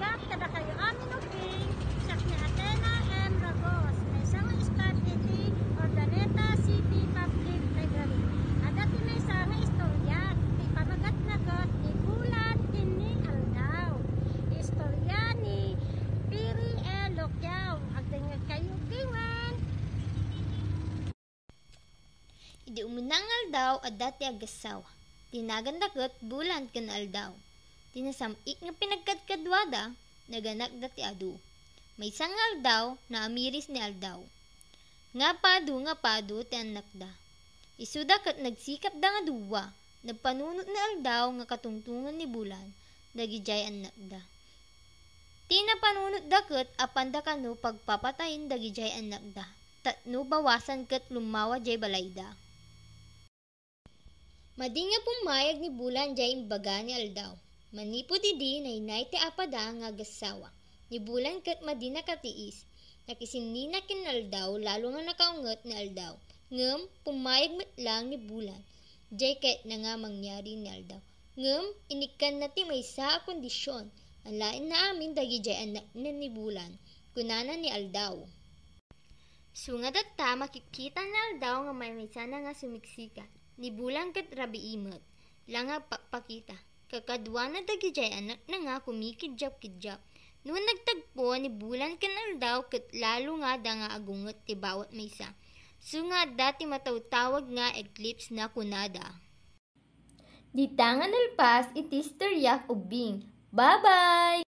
Agad kadakayo amin ubbing, siya ni Athena Ragojos, maysa nga iskat iti Urdaneta City Public Library. Agad ti maysa nga istorya, ti panagat-nagat ni Bulan Kenni Aldaw. Istorya ni Perry Locquiao. Agdenggen kayo ubbingan. Idi umunang aldaw at dati agasawa. Tinagandagot Bulan Kenni Aldaw. Tinasamik nga pinagkadkadwada, naganak dati adu. May isang aldaw na amiris ni Aldaw. Nga padu ti anak da. Isuda kat nagsikap da nga duwa, nagpanunot ni Aldaw nga katungtungan ni Bulan, dagijay anak da. Tinapanunot da kat apan da kano pagpapatayin dagijay anak da, tatno bawasan kat lumawa jay balay da. Madi nga pumayag ni Bulan jay imbaga ni Aldaw. Manipod idi na inay ti apada nga gasawa. Ni Bulan kat madi nakatiis. Nakisinina kin Aldaw lalo nga nakaungot ni Aldaw. Ngem pumayag lang ni Bulan. Jay ket na nga mangyari ni Aldaw. Ngem inikan na ti maysa a kondisyon. Ang lain na amin dagi jay anak ni Bulan. Kunana ni Aldaw. Sunga datta makikita ni Aldaw nga maysa na nga sumiksika. Ni Bulan ket rabi imot. Lang nga pakita. Kakadwa na dagijay anak na nga kumikidjap-kidjap. Noon nagtagpo ni Bulan Kenni Aldaw ket lalo nga da nga agungot ti bawat maysa. So nga dati matawtawag nga eclipse na kunada. Di tangan nalpas iti istorya ubbing. Bye-bye!